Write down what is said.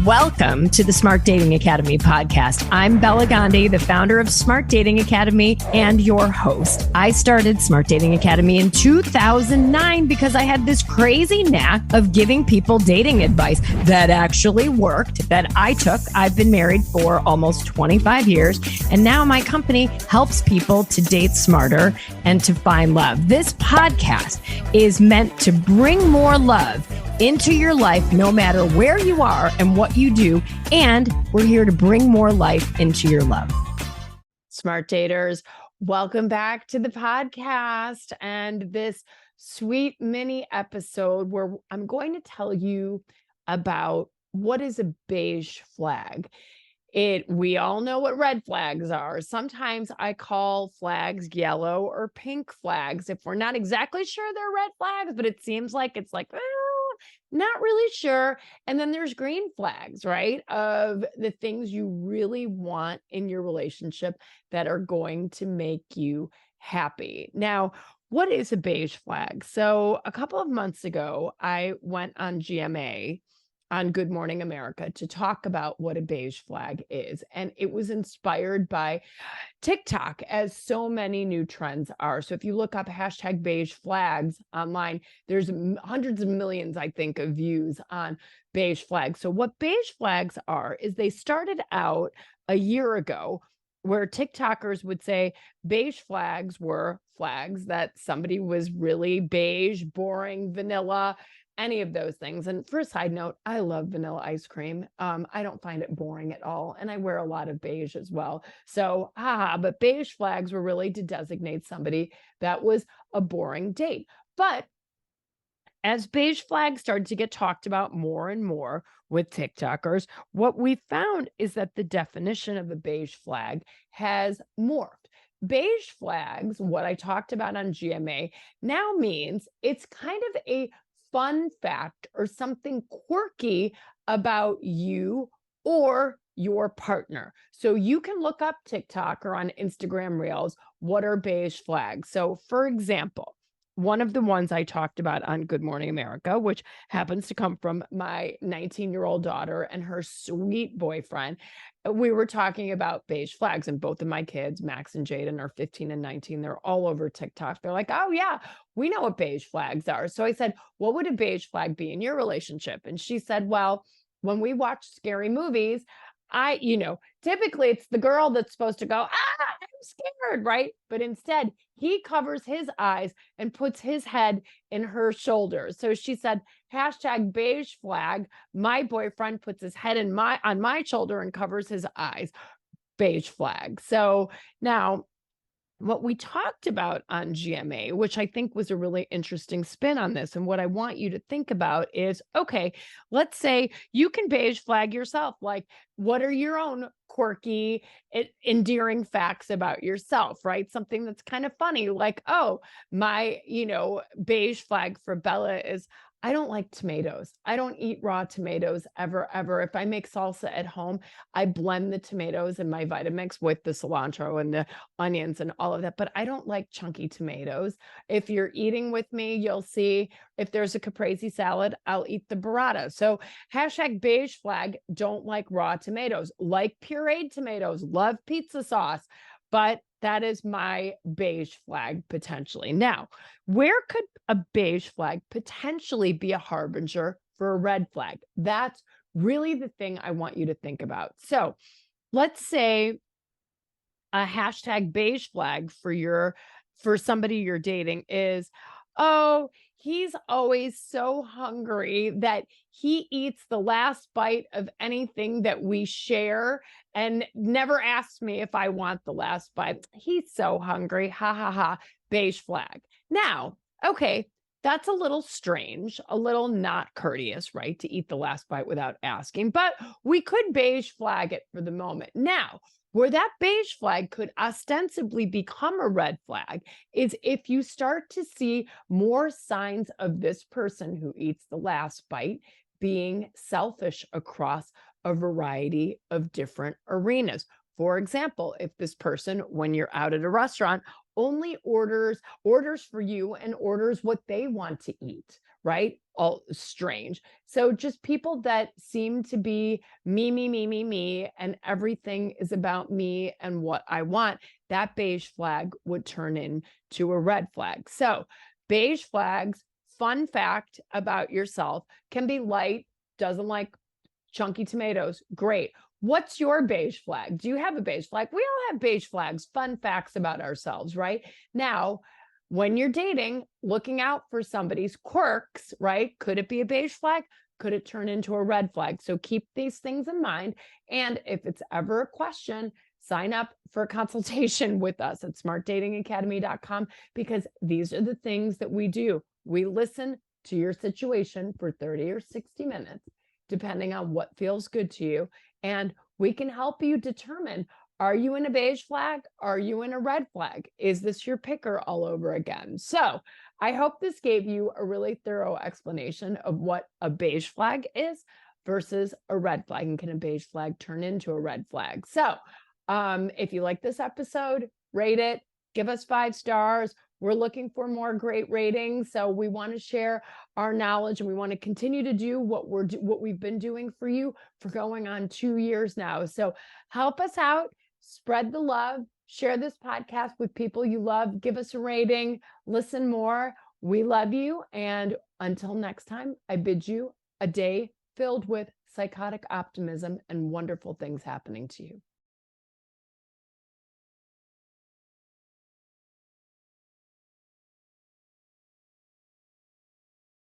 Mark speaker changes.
Speaker 1: Welcome to the Smart Dating Academy podcast. I'm Bela, the founder of Smart Dating Academy and your host. I started Smart Dating Academy in 2009 because I had this crazy knack of giving people dating advice that actually worked, that I took. I've been married for almost 25 years, and now my company helps people to date smarter and to find love. This podcast is meant to bring more love into your life, no matter where you are and what you do. And we're here to bring more life into your love. Smart daters, welcome back to the podcast and this sweet mini episode where I'm going to tell you about what is a beige flag. We all know what red flags are. Sometimes I call flags yellow or pink flags if we're not exactly sure they're red flags, but it seems like it's like, not really sure. And then there's green flags, right? Of the things you really want in your relationship that are going to make you happy. Now, what is a beige flag? So a couple of months ago, I went on GMA on Good Morning America to talk about what a beige flag is. And it was inspired by TikTok, as so many new trends are. So if you look up hashtag beige flags online, there's hundreds of millions, I think, of views on beige flags. So what beige flags are is they started out a year ago where TikTokers would say beige flags were flags that somebody was really beige, boring, vanilla, any of those things. And for a side note, I love vanilla ice cream. I don't find it boring at all. And I wear a lot of beige as well. So, but beige flags were really to designate somebody that was a boring date. But as beige flags started to get talked about more and more with TikTokers, what we found is that the definition of a beige flag has morphed. Beige flags, what I talked about on GMA, now means it's kind of a fun fact or something quirky about you or your partner. So you can look up TikTok or on Instagram Reels, what are beige flags? So for example, one of the ones I talked about on Good Morning America, which happens to come from my 19-year-old daughter and her sweet boyfriend, we were talking about beige flags, and both of my kids, Max and Jaden, are 15 and 19. They're all over TikTok. They're like, oh yeah, we know what beige flags are. So I said, what would a beige flag be in your relationship? And she said, well, when we watch scary movies, typically it's the girl that's supposed to go, I'm scared, right? But instead, he covers his eyes and puts his head in her shoulders. So she said, hashtag beige flag. My boyfriend puts his head on my shoulder and covers his eyes. Beige flag. So now, what we talked about on GMA, which I think was a really interesting spin on this, and what I want you to think about is, okay, let's say you can beige flag yourself. Like, what are your own quirky, endearing facts about yourself, right? Something that's kind of funny, like, oh, my, beige flag for Bela is, I don't like tomatoes. I don't eat raw tomatoes ever, ever. If I make salsa at home, I blend the tomatoes in my Vitamix with the cilantro and the onions and all of that, but I don't like chunky tomatoes. If you're eating with me, you'll see if there's a caprese salad, I'll eat the burrata. So hashtag beige flag, don't like raw tomatoes, like pureed tomatoes, love pizza sauce, but that is my beige flag potentially. Now, where could a beige flag potentially be a harbinger for a red flag? That's really the thing I want you to think about. So let's say a hashtag beige flag for somebody you're dating is, oh, he's always so hungry that he eats the last bite of anything that we share and never asks me if I want the last bite. He's so hungry. Ha ha ha. Beige flag. Now, okay, that's a little strange, a little not courteous, right? To eat the last bite without asking, but we could beige flag it for the moment. Now, where that beige flag could ostensibly become a red flag is if you start to see more signs of this person who eats the last bite being selfish across a variety of different arenas. For example, if this person, when you're out at a restaurant, only orders for you and orders what they want to eat, right? All strange. So just people that seem to be me, and everything is about me and what I want, that beige flag would turn into a red flag. So beige flags, fun fact about yourself, can be light, doesn't like chunky tomatoes. Great. What's your beige flag? Do you have a beige flag? We all have beige flags, fun facts about ourselves, right? Now, when you're dating, looking out for somebody's quirks, right? Could it be a beige flag? Could it turn into a red flag? So keep these things in mind. And if it's ever a question, sign up for a consultation with us at smartdatingacademy.com, because these are the things that we do. We listen to your situation for 30 or 60 minutes, depending on what feels good to you. And we can help you determine, are you in a beige flag? Are you in a red flag? Is this your picker all over again? So I hope this gave you a really thorough explanation of what a beige flag is versus a red flag. And can a beige flag turn into a red flag? So if you like this episode, rate it, give us 5 stars. We're looking for more great ratings. So we want to share our knowledge, and we want to continue to do what we've been doing for you for going on 2 years now. So help us out, spread the love, share this podcast with people you love, give us a rating, listen more. We love you. And until next time, I bid you a day filled with psychotic optimism and wonderful things happening to you.